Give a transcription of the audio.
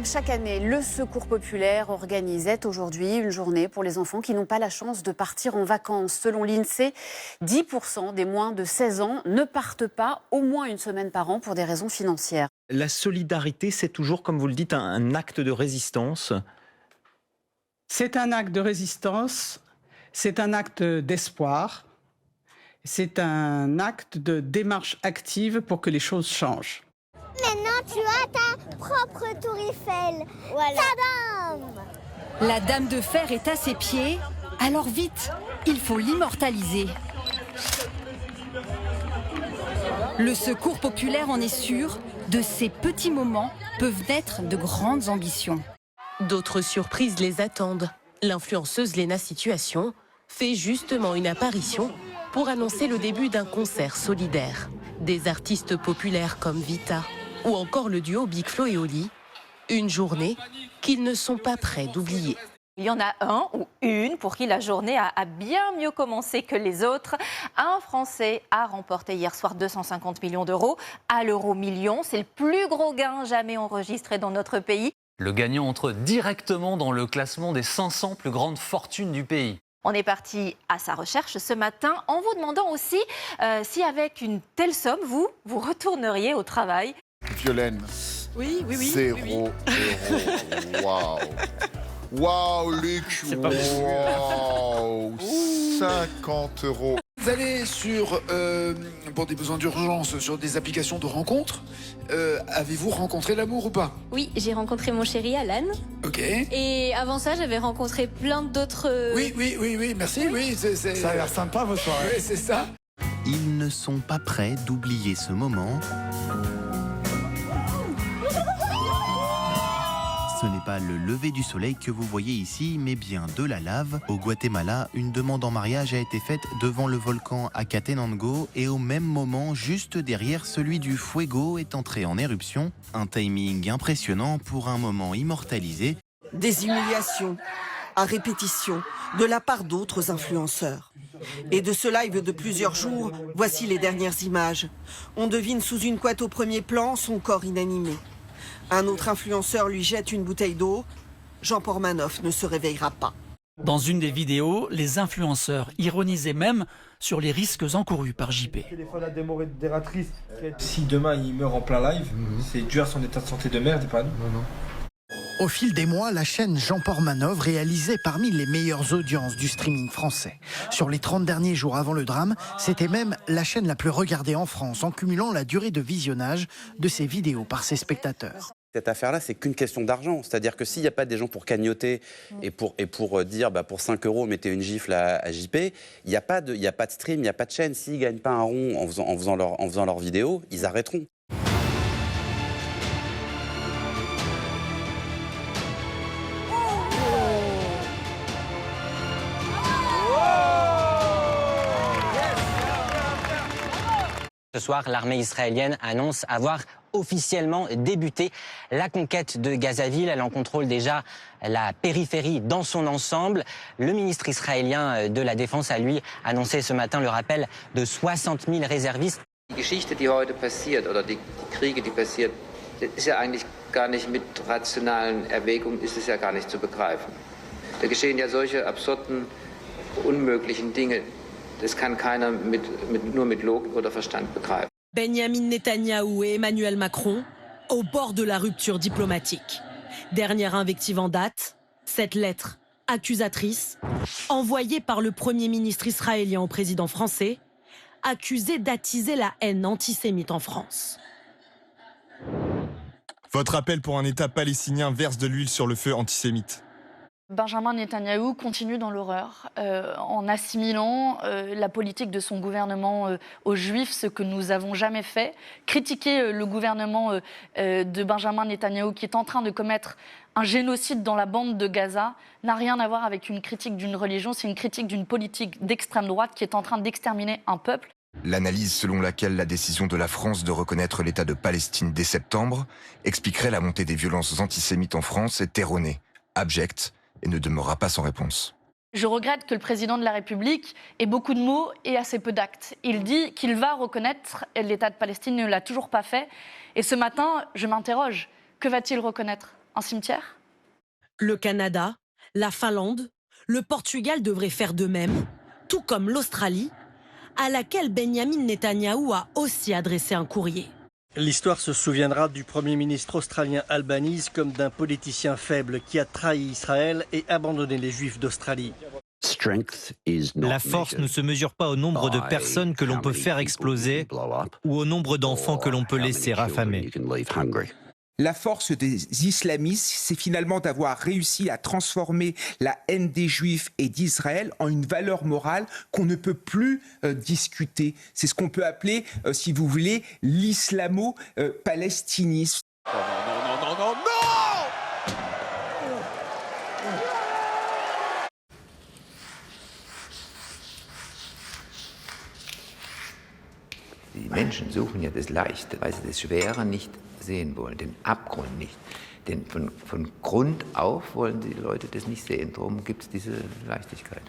Comme chaque année, le Secours populaire organisait aujourd'hui une journée pour les enfants qui n'ont pas la chance de partir en vacances. Selon l'INSEE, 10% des moins de 16 ans ne partent pas au moins une semaine par an pour des raisons financières. La solidarité, c'est toujours, comme vous le dites, un acte de résistance. C'est un acte de résistance, c'est un acte d'espoir, c'est un acte de démarche active pour que les choses changent. Maintenant, tu as ta propre tour Eiffel. Voilà. Tadam! La dame de fer est à ses pieds, alors vite, il faut l'immortaliser. Le Secours populaire en est sûr, de ces petits moments peuvent naître de grandes ambitions. D'autres surprises les attendent. L'influenceuse Léna Situation fait justement une apparition pour annoncer le début d'un concert solidaire. Des artistes populaires comme Vita ou encore le duo Big Flo et Oli. Une journée qu'ils ne sont pas prêts d'oublier. Il y en a un ou une pour qui la journée a bien mieux commencé que les autres. Un Français a remporté hier soir 250 millions d'euros à l'euro million. C'est le plus gros gain jamais enregistré dans notre pays. Le gagnant entre directement dans le classement des 500 plus grandes fortunes du pays. On est parti à sa recherche ce matin en vous demandant aussi si avec une telle somme, vous retourneriez au travail. Violaine. Oui. 0 euros. Waouh. Waouh, Luc. Waouh. 50 euros. Vous allez sur, pour des besoins d'urgence, sur des applications de rencontres. Avez-vous rencontré l'amour ou pas? Oui, j'ai rencontré mon chéri Alan. Ok. Et avant ça, j'avais rencontré plein d'autres... Oui, merci. Oui, Ça a l'air sympa, vos soirées. Oui, c'est ça. Ils ne sont pas prêts d'oublier ce moment. Ce n'est pas le lever du soleil que vous voyez ici, mais bien de la lave. Au Guatemala, une demande en mariage a été faite devant le volcan Acatenango et au même moment, juste derrière, celui du Fuego est entré en éruption. Un timing impressionnant pour un moment immortalisé. Des humiliations à répétition de la part d'autres influenceurs. Et de ce live de plusieurs jours, voici les dernières images. On devine sous une couette au premier plan son corps inanimé. Un autre influenceur lui jette une bouteille d'eau. Jean Portmanoff ne se réveillera pas. Dans une des vidéos, les influenceurs ironisaient même sur les risques encourus par JP. Si demain il meurt en plein live, c'est dû à son état de santé de merde et pas nous. Non. Au fil des mois, la chaîne Jean Portmanov réalisait parmi les meilleures audiences du streaming français. Sur les 30 derniers jours avant le drame, c'était même la chaîne la plus regardée en France, en cumulant la durée de visionnage de ses vidéos par ses spectateurs. Cette affaire-là, c'est qu'une question d'argent. C'est-à-dire que s'il n'y a pas des gens pour cagnotter et pour dire pour 5 euros, mettez une gifle à JP, il n'y a pas de stream, il n'y a pas de chaîne. S'ils ne gagnent pas un rond en faisant leurs vidéos, ils arrêteront. Ce soir, l'armée israélienne annonce avoir officiellement débuté la conquête de Gazaville. Elle en contrôle déjà la périphérie dans son ensemble. Le ministre israélien de la Défense a, lui, annoncé ce matin le rappel de 60 000 réservistes. Die Geschichte, die heute passiert, oder die Kriege, die passiert, ist ja eigentlich gar nicht mit rationalen Erwägungen, ist es ja gar nicht zu begreifen. Da geschehen ja solche absurden, unmöglichen Dinge. Das kann keiner nur mit Logik oder Verstand begreifen. Benjamin Netanyahou et Emmanuel Macron au bord de la rupture diplomatique. Dernière invective en date, cette lettre accusatrice envoyée par le Premier ministre israélien au président français, accusé d'attiser la haine antisémite en France. Votre appel pour un État palestinien verse de l'huile sur le feu antisémite. Benjamin Netanyahou continue dans l'horreur, en assimilant la politique de son gouvernement aux Juifs, ce que nous n'avons jamais fait. Critiquer le gouvernement de Benjamin Netanyahou qui est en train de commettre un génocide dans la bande de Gaza n'a rien à voir avec une critique d'une religion, c'est une critique d'une politique d'extrême droite qui est en train d'exterminer un peuple. L'analyse selon laquelle la décision de la France de reconnaître l'État de Palestine dès septembre expliquerait la montée des violences antisémites en France est erronée, abjecte, et ne demeurera pas sans réponse. Je regrette que le président de la République ait beaucoup de mots et assez peu d'actes. Il dit qu'il va reconnaître l'État de Palestine, ne l'a toujours pas fait. Et ce matin, je m'interroge, que va-t-il reconnaître ? un cimetière. Le Canada, la Finlande, le Portugal devraient faire de même, tout comme l'Australie, à laquelle Benjamin Netanyahou a aussi adressé un courrier. L'histoire se souviendra du Premier ministre australien Albanese comme d'un politicien faible qui a trahi Israël et abandonné les Juifs d'Australie. La force ne se mesure pas au nombre de personnes que l'on peut faire exploser ou au nombre d'enfants que l'on peut laisser affamer. La force des islamistes, c'est finalement d'avoir réussi à transformer la haine des Juifs et d'Israël en une valeur morale qu'on ne peut plus discuter. C'est ce qu'on peut appeler, si vous voulez, l'islamo-palestinisme. Non. Die Menschen suchen ja das Leichte, weil sie das Schwere nicht sehen wollen, den Abgrund nicht. Denn von Grund auf wollen die Leute das nicht sehen. Darum gibt es diese Leichtigkeit.